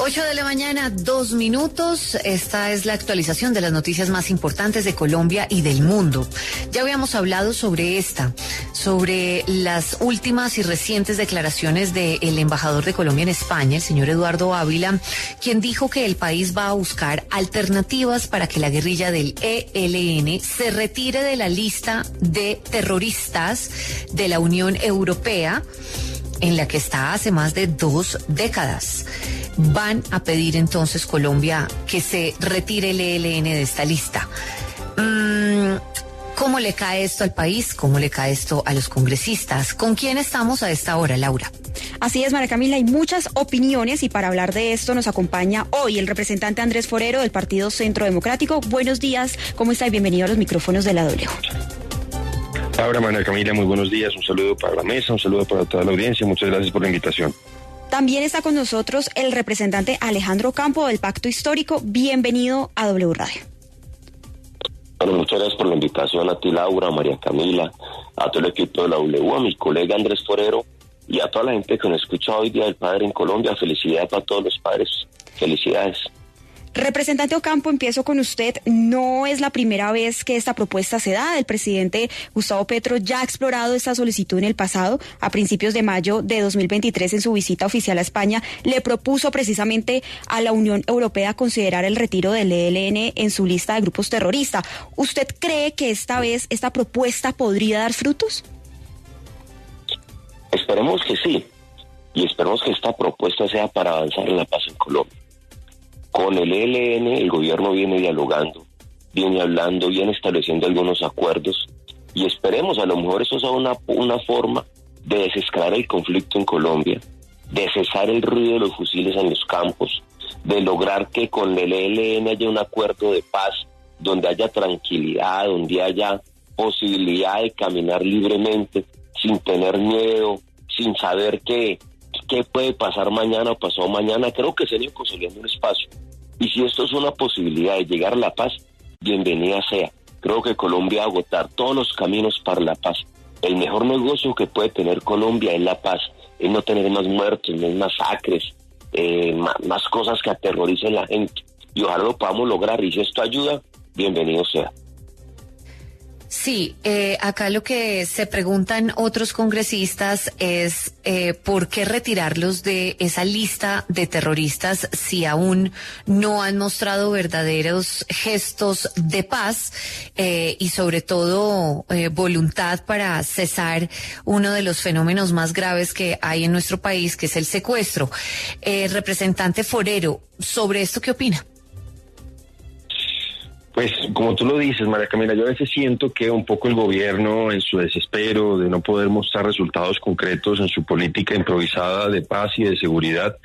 8 de la mañana, 2 minutos. Esta es la actualización de las noticias más importantes de Colombia y del mundo. Ya habíamos hablado sobre las últimas y recientes declaraciones del embajador de Colombia en España, el señor Eduardo Ávila, quien dijo que el país va a buscar alternativas para que la guerrilla del ELN se retire de la lista de terroristas de la Unión Europea, en la que está hace más de 2 décadas. Van a pedir entonces Colombia que se retire el ELN de esta lista. ¿Cómo le cae esto al país? ¿Cómo le cae esto a los congresistas? ¿Con quién estamos a esta hora, Laura? Así es, María Camila, hay muchas opiniones y para hablar de esto nos acompaña hoy el representante Andrés Forero del Partido Centro Democrático. Buenos días, ¿cómo está? Y bienvenido a los micrófonos de la W. Laura, María Camila, muy buenos días, un saludo para la mesa, un saludo para toda la audiencia, muchas gracias por la invitación. También está con nosotros el representante Alejandro Campo del Pacto Histórico. Bienvenido a W Radio. Bueno, muchas gracias por la invitación a ti, Laura, María Camila, a todo el equipo de la W, a mi colega Andrés Forero y a toda la gente que nos escucha hoy Día del Padre en Colombia. Felicidades para todos los padres, felicidades. Representante Ocampo, empiezo con usted. No es la primera vez que esta propuesta se da. El presidente Gustavo Petro ya ha explorado esta solicitud en el pasado. A principios de mayo de 2023, en su visita oficial a España, le propuso precisamente a la Unión Europea considerar el retiro del ELN en su lista de grupos terroristas. ¿Usted cree que esta vez esta propuesta podría dar frutos? Esperemos que sí, y esperemos que esta propuesta sea para avanzar en la paz en Colombia. Con el ELN el gobierno viene dialogando, viene hablando, viene estableciendo algunos acuerdos y esperemos, a lo mejor eso sea una forma de desescalar el conflicto en Colombia, de cesar el ruido de los fusiles en los campos, de lograr que con el ELN haya un acuerdo de paz donde haya tranquilidad, donde haya posibilidad de caminar libremente, sin tener miedo, sin saber qué puede pasar mañana o pasado mañana. Creo que se ha ido consolidando un espacio. Y si esto es una posibilidad de llegar a la paz, bienvenida sea. Creo que Colombia va a agotar todos los caminos para la paz. El mejor negocio que puede tener Colombia es la paz, es no tener más muertos, más masacres, más cosas que aterroricen a la gente. Y ojalá lo podamos lograr, y si esto ayuda, bienvenido sea. Sí, acá lo que se preguntan otros congresistas es ¿por qué retirarlos de esa lista de terroristas si aún no han mostrado verdaderos gestos de paz y sobre todo voluntad para cesar uno de los fenómenos más graves que hay en nuestro país, que es el secuestro? Representante Forero, ¿sobre esto qué opina? Pues como tú lo dices, María Camila, yo a veces siento que un poco el gobierno, en su desespero de no poder mostrar resultados concretos en su política improvisada de paz y de seguridad,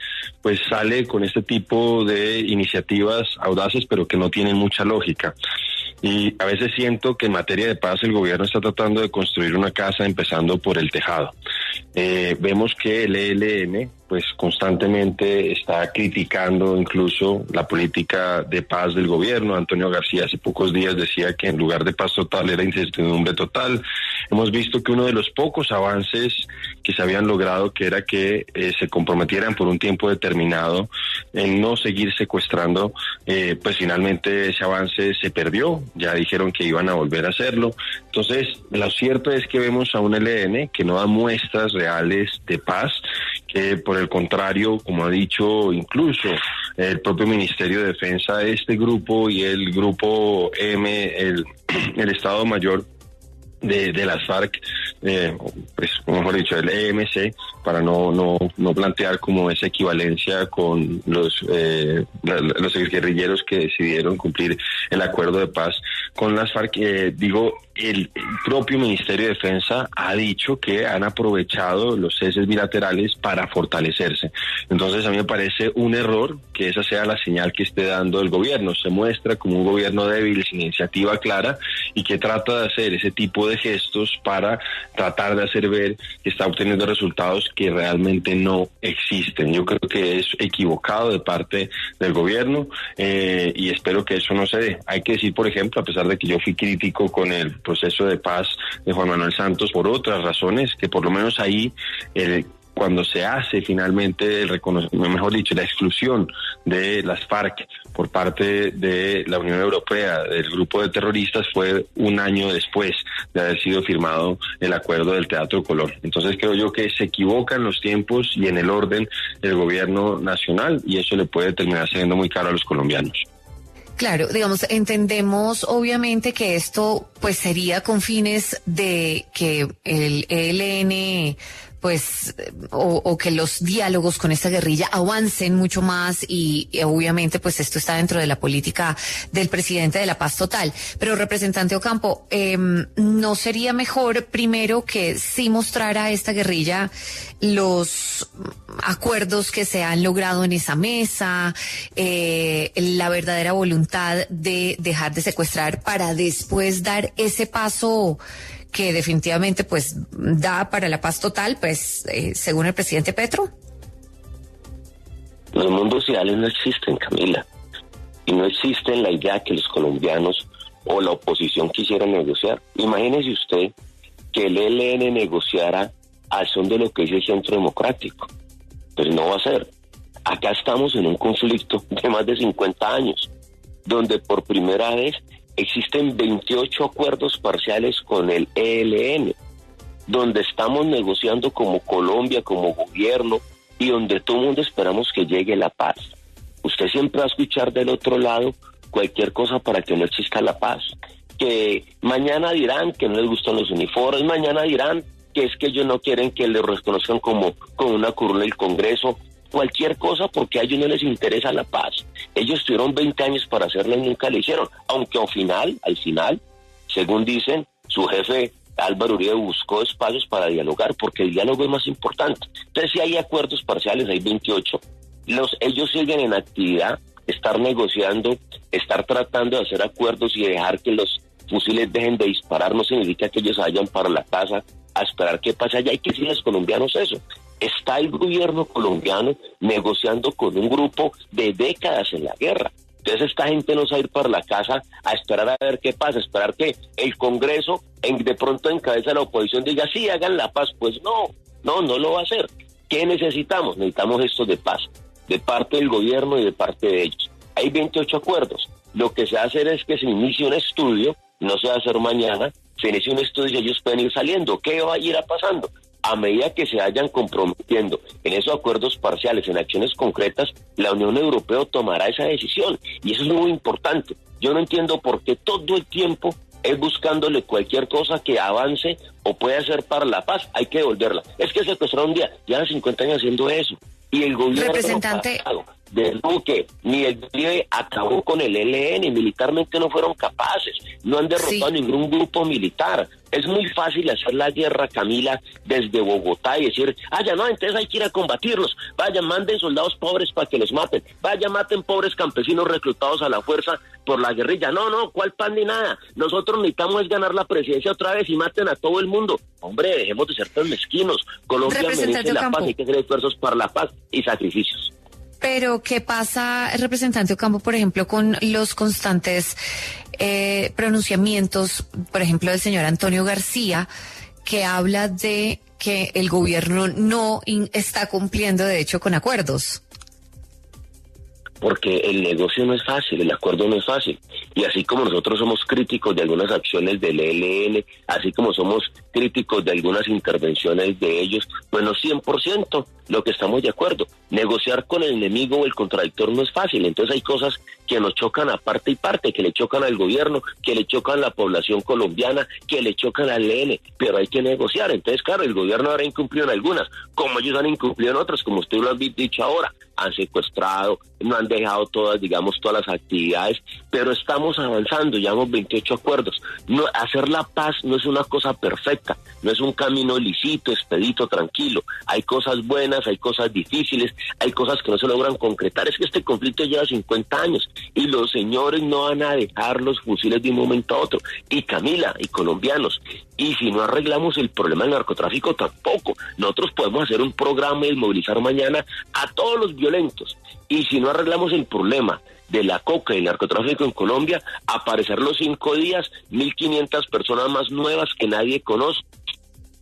pues sale con este tipo de iniciativas audaces pero que no tienen mucha lógica. Y a veces siento que en materia de paz el gobierno está tratando de construir una casa empezando por el tejado. Vemos que el ELN pues constantemente está criticando incluso la política de paz del gobierno. Antonio García hace pocos días decía que en lugar de paz total era incertidumbre total. Hemos visto que uno de los pocos avances que se habían logrado, que era que se comprometieran por un tiempo determinado en no seguir secuestrando, pues finalmente ese avance se perdió. Ya dijeron que iban a volver a hacerlo. Entonces, lo cierto es que vemos a un ELN que no da muestras reales de paz, que por el contrario, como ha dicho incluso el propio Ministerio de Defensa, este grupo y el grupo M, el Estado Mayor de las FARC, pues mejor dicho, el EMC, para no plantear como esa equivalencia con los guerrilleros que decidieron cumplir el acuerdo de paz con las FARC. El propio Ministerio de Defensa ha dicho que han aprovechado los ceses bilaterales para fortalecerse. Entonces a mí me parece un error que esa sea la señal que esté dando el gobierno. Se muestra como un gobierno débil, sin iniciativa clara, y que trata de hacer ese tipo de gestos para tratar de hacer ver que está obteniendo resultados que realmente no existen. Yo creo que es equivocado de parte del gobierno y espero que eso no se dé. Hay que decir, por ejemplo, a pesar de que yo fui crítico con el proceso de paz de Juan Manuel Santos por otras razones, que por lo menos ahí cuando se hace finalmente el reconocimiento, mejor dicho, la exclusión de las FARC por parte de la Unión Europea, del grupo de terroristas, fue un año después de haber sido firmado el acuerdo del Teatro Colón. Entonces creo yo que se equivocan los tiempos y en el orden del gobierno nacional, y eso le puede terminar siendo muy caro a los colombianos. Claro, digamos, entendemos obviamente que esto pues sería con fines de que el ELN pues o que los diálogos con esta guerrilla avancen mucho más y obviamente pues esto está dentro de la política del presidente de la paz total. Pero representante Ocampo, ¿no sería mejor primero que sí mostrara a esta guerrilla los acuerdos que se han logrado en esa mesa, la verdadera voluntad de dejar de secuestrar para después dar ese paso que definitivamente pues da para la paz total, pues según el presidente Petro? Los mundos ideales no existen, Camila, y no existe la idea que los colombianos o la oposición quisieran negociar. Imagínese usted que el ELN negociara al son de lo que dice el Centro Democrático. Pues no va a ser. Acá estamos en un conflicto de más de 50 años, donde por primera vez existen 28 acuerdos parciales con el ELN, donde estamos negociando como Colombia, como gobierno, y donde todo el mundo esperamos que llegue la paz. Usted siempre va a escuchar del otro lado cualquier cosa para que no exista la paz. Que mañana dirán que no les gustan los uniformes, mañana dirán que es que ellos no quieren que les reconozcan como una curul del Congreso, cualquier cosa, porque a ellos no les interesa la paz. Ellos tuvieron 20 años para hacerlo y nunca lo hicieron, aunque al final, según dicen, su jefe Álvaro Uribe buscó espacios para dialogar, porque el diálogo es más importante. Entonces, si hay acuerdos parciales, hay 28, ellos siguen en actividad, estar negociando, estar tratando de hacer acuerdos y dejar que los fusiles dejen de disparar, no significa que ellos vayan para la casa a esperar qué pasa allá. Hay que decirles a los colombianos eso. Está el gobierno colombiano negociando con un grupo de décadas en la guerra. Entonces esta gente no se va a ir para la casa a esperar a ver qué pasa, esperar que el Congreso de pronto en cabeza de la oposición diga sí, hagan la paz. Pues no lo va a hacer. ¿Qué necesitamos? Necesitamos gestos de paz, de parte del gobierno y de parte de ellos. Hay 28 acuerdos. Lo que se va a hacer es que se inicie un estudio, no se va a hacer mañana, se inicia un estudio y ellos pueden ir saliendo. ¿Qué va a ir pasando? A medida que se vayan comprometiendo en esos acuerdos parciales, en acciones concretas, la Unión Europea tomará esa decisión. Y eso es muy importante. Yo no entiendo por qué todo el tiempo es buscándole cualquier cosa que avance o pueda hacer para la paz. Hay que devolverla. Es que secuestraron un día, llevan 50 años haciendo eso. Y el gobierno representante pasado de Duque ni el Uribe acabó con el ELN, militarmente no fueron capaces, no han derrotado ningún grupo militar. Es muy fácil hacer la guerra, Camila, desde Bogotá y decir, ya no, entonces hay que ir a combatirlos, vayan, manden soldados pobres para que los maten, vayan, maten pobres campesinos reclutados a la fuerza por la guerrilla. No, ¿cuál pan ni nada? Nosotros necesitamos es ganar la presidencia otra vez y maten a todo el mundo. Hombre, dejemos de ser tan mezquinos. Colombia merece la paz, hay que hacer esfuerzos para la paz y sacrificios. Pero, ¿qué pasa, representante Ocampo, por ejemplo, con los constantes pronunciamientos, por ejemplo, del señor Antonio García, que habla de que el gobierno no está cumpliendo, de hecho, con acuerdos? Porque el negocio no es fácil, el acuerdo no es fácil. Y así como nosotros somos críticos de algunas acciones del ELN, así como somos críticos de algunas intervenciones de ellos, pues no 100% lo que estamos de acuerdo. Negociar con el enemigo o el contradictor no es fácil, entonces hay cosas que nos chocan a parte y parte, que le chocan al gobierno, que le chocan a la población colombiana, que le chocan al ELN, pero hay que negociar. Entonces, claro, el gobierno habrá incumplido en algunas, como ellos han incumplido en otras, como usted lo ha dicho ahora, han secuestrado, no han dejado todas las actividades, pero estamos avanzando, llevamos 28 acuerdos. No, hacer la paz no es una cosa perfecta, no es un camino lícito, expedito, tranquilo. Hay cosas buenas, hay cosas difíciles, hay cosas que no se logran concretar. Es que este conflicto lleva 50 años y los señores no van a dejar los fusiles de un momento a otro. Y Camila, y colombianos, y si no arreglamos el problema del narcotráfico tampoco. Nosotros podemos hacer un programa y movilizar mañana a todos los violentos. Y si no arreglamos el problema de la coca y el narcotráfico en Colombia, aparecer los 5 días 1.500 personas más nuevas que nadie conoce.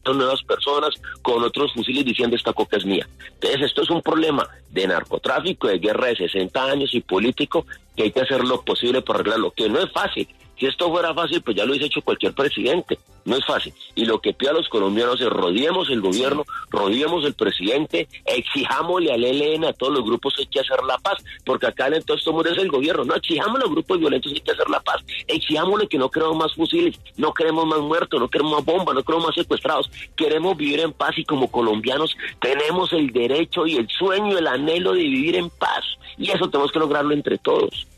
nuevas personas con otros fusiles diciendo esta coca es mía. Entonces esto es un problema de narcotráfico, de guerra de 60 años y político, que hay que hacer lo posible para arreglarlo, que no es fácil. Si esto fuera fácil, pues ya lo hubiese hecho cualquier presidente. No es fácil. Y lo que pido a los colombianos es rodeemos el gobierno, rodeemos el presidente, exijámosle al ELN, a todos los grupos, hay que hacer la paz, porque acá en todo esto es el gobierno. No, exijamos a los grupos violentos, hay que hacer la paz. Exijámosle que no queremos más fusiles, no queremos más muertos, no queremos más bombas, no queremos más secuestrados. Queremos vivir en paz y como colombianos tenemos el derecho y el sueño, el anhelo de vivir en paz. Y eso tenemos que lograrlo entre todos.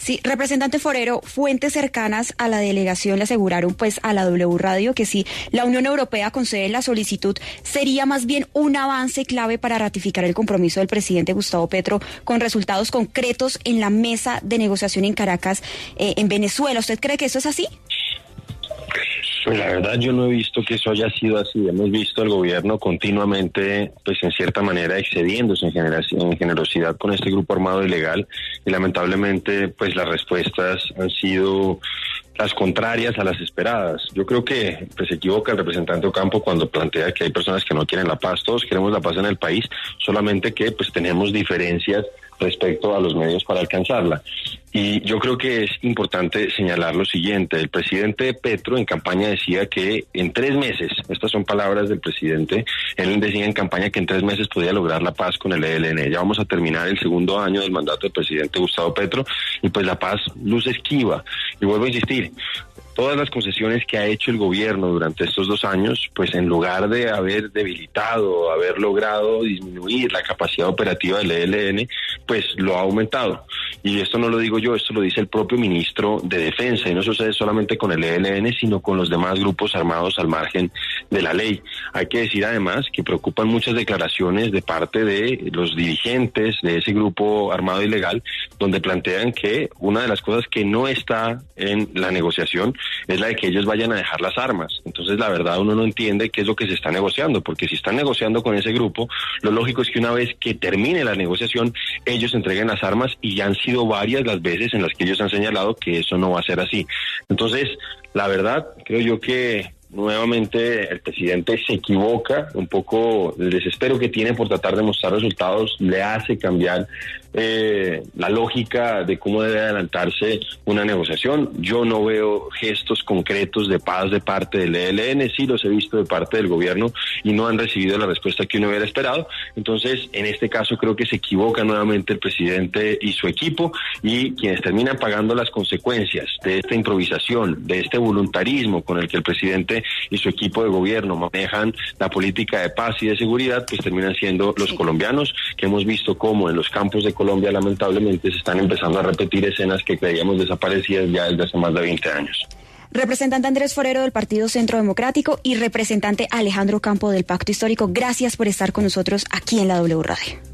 Sí, representante Forero, fuentes cercanas a la delegación le aseguraron pues a la W Radio que si la Unión Europea concede la solicitud sería más bien un avance clave para ratificar el compromiso del presidente Gustavo Petro con resultados concretos en la mesa de negociación en Caracas, en Venezuela. ¿Usted cree que eso es así? Pues la verdad yo no he visto que eso haya sido así. Hemos visto al gobierno continuamente, pues en cierta manera excediéndose en generosidad con este grupo armado ilegal y lamentablemente pues las respuestas han sido las contrarias a las esperadas. Yo creo que pues se equivoca el representante Ocampo cuando plantea que hay personas que no quieren la paz. Todos queremos la paz en el país, solamente que pues tenemos diferencias respecto a los medios para alcanzarla. Y yo creo que es importante señalar lo siguiente: el presidente Petro en campaña decía que en 3 meses, estas son palabras del presidente, él decía en campaña que en 3 meses podía lograr la paz con el ELN. Ya vamos a terminar el 2º año del mandato del presidente Gustavo Petro y pues la paz luce esquiva. Y vuelvo a insistir, todas las concesiones que ha hecho el gobierno durante estos 2 años, pues en lugar de haber debilitado, haber logrado disminuir la capacidad operativa del ELN, pues lo ha aumentado. Y esto no lo digo yo, esto lo dice el propio ministro de Defensa, y no sucede solamente con el ELN, sino con los demás grupos armados al margen de la ley. Hay que decir además que preocupan muchas declaraciones de parte de los dirigentes de ese grupo armado ilegal, donde plantean que una de las cosas que no está en la negociación es la de que ellos vayan a dejar las armas. Entonces la verdad uno no entiende qué es lo que se está negociando, porque si están negociando con ese grupo, lo lógico es que una vez que termine la negociación, ellos entreguen las armas, y ya han sido varias las veces en las que ellos han señalado que eso no va a ser así. Entonces, la verdad, creo yo que nuevamente el presidente se equivoca un poco. El desespero que tiene por tratar de mostrar resultados le hace cambiar la lógica de cómo debe adelantarse una negociación. Yo no veo gestos concretos de paz de parte del ELN, sí los he visto de parte del gobierno y no han recibido la respuesta que uno hubiera esperado. Entonces, en este caso creo que se equivoca nuevamente el presidente y su equipo, y quienes terminan pagando las consecuencias de esta improvisación, de este voluntarismo con el que el presidente y su equipo de gobierno manejan la política de paz y de seguridad, pues terminan siendo los colombianos, que hemos visto cómo en los campos de Colombia lamentablemente se están empezando a repetir escenas que creíamos desaparecidas ya desde hace más de 20 años. Representante Andrés Forero del Partido Centro Democrático y representante Alejandro Ocampo del Pacto Histórico, gracias por estar con nosotros aquí en la W Radio.